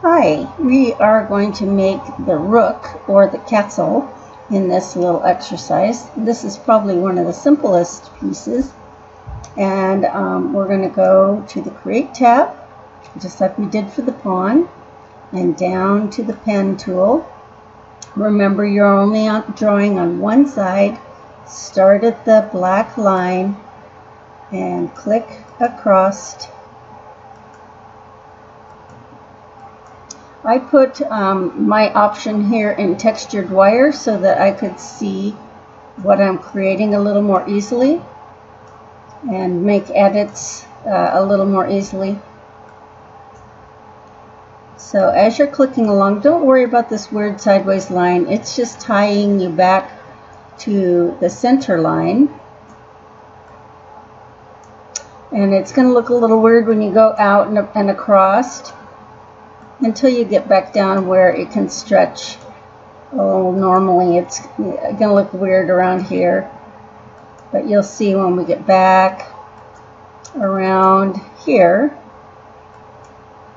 Hi, we are going to make the rook or the castle in this little exercise. This is probably one of the simplest pieces, and we're going to go to the Create tab, just like we did for the pawn, and down to the pen tool. Remember, you're only drawing on one side. Start at the black line and click across. I put my option here in textured wire so that I could see what I'm creating a little more easily and make edits a little more easily. So as you're clicking along, don't worry about this weird sideways line. It's just tying you back to the center line. And it's going to look a little weird when you go out and across, until you get back down where it can stretch. Oh, normally it's going to look weird around here, but you'll see when we get back around here,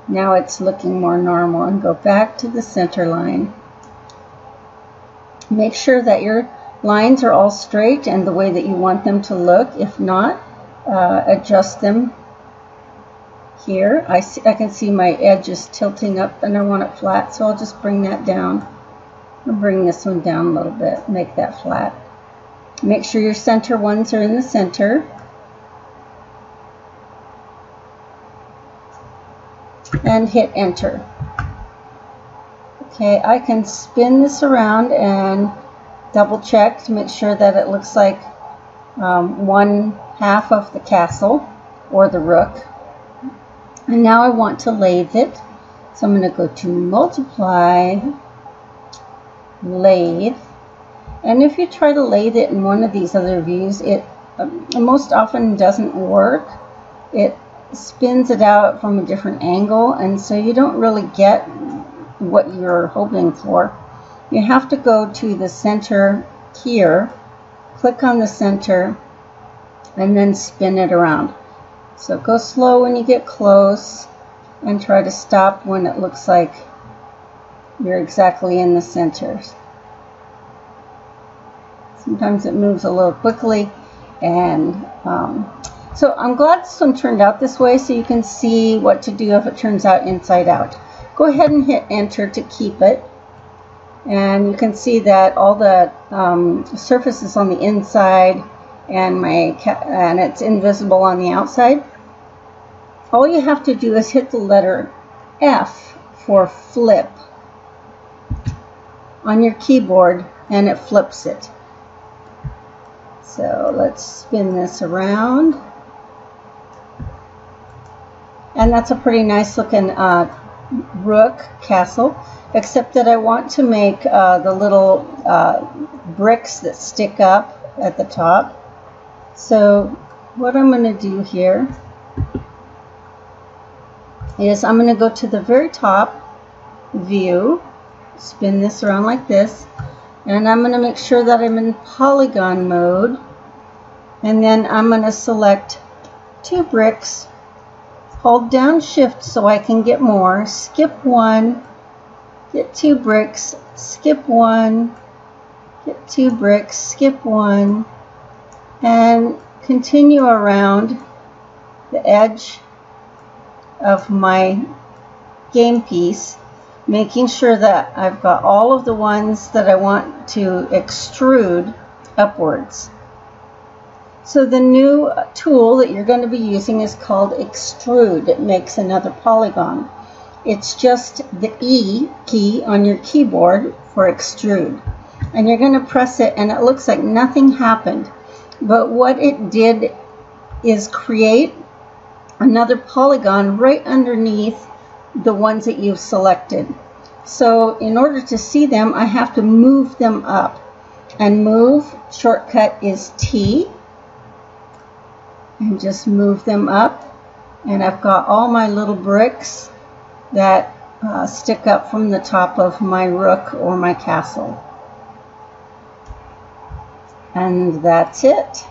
now it's looking more normal. And go back to the center line. Make sure that your lines are all straight and the way that you want them to look. If not, adjust them. Here, I can see my edge is tilting up and I want it flat, so I'll just bring that down. I'll bring this one down a little bit, make that flat. Make sure your center ones are in the center. And hit enter. Okay, I can spin this around and double check to make sure that it looks like one half of the castle or the rook. And now I want to lathe it, so I'm going to go to multiply, lathe, and if you try to lathe it in one of these other views, it most often doesn't work. It spins it out from a different angle, and so you don't really get what you're hoping for. You have to go to the center here, click on the center, and then spin it around. So go slow when you get close and try to stop when it looks like you're exactly in the center. Sometimes it moves a little quickly, and so I'm glad this one turned out this way so you can see what to do if it turns out inside out. Go ahead and hit enter to keep it, and you can see that all the surfaces on the inside and it's invisible on the outside. All you have to do is hit the letter F for flip on your keyboard, and it flips it. So let's spin this around, and that's a pretty nice looking rook castle, except that I want to make the little bricks that stick up at the top. So what I'm going to do here is I'm going to go to the very top view, spin this around like this, and I'm going to make sure that I'm in polygon mode, and then I'm going to select 2 bricks, hold down shift so I can get more, skip 1, get 2 bricks, skip 1, get 2 bricks, skip 1, and continue around the edge of my game piece, making sure that I've got all of the ones that I want to extrude upwards. So the new tool that you're going to be using is called extrude. It makes another polygon. It's just the E key on your keyboard for extrude, and you're going to press it and it looks like nothing happened. But what it did is create another polygon right underneath the ones that you've selected. So in order to see them, I have to move them up. And move shortcut is T. And just move them up. And I've got all my little bricks that stick up from the top of my rook or my castle. And that's it.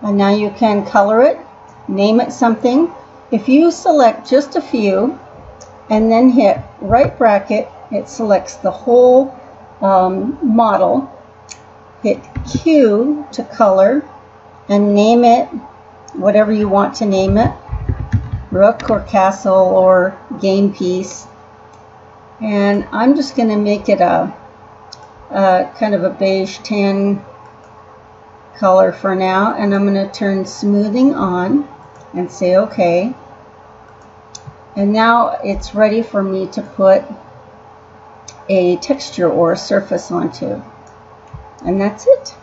And now you can color it, name it something. If you select just a few, and then hit right bracket. It selects the whole model. Hit Q to color and name it whatever you want to name it, Rook or Castle or Game Piece. And I'm just going to make it a kind of a beige tan color for now, and I'm going to turn smoothing on and say OK. And now it's ready for me to put a texture or a surface onto. And that's it.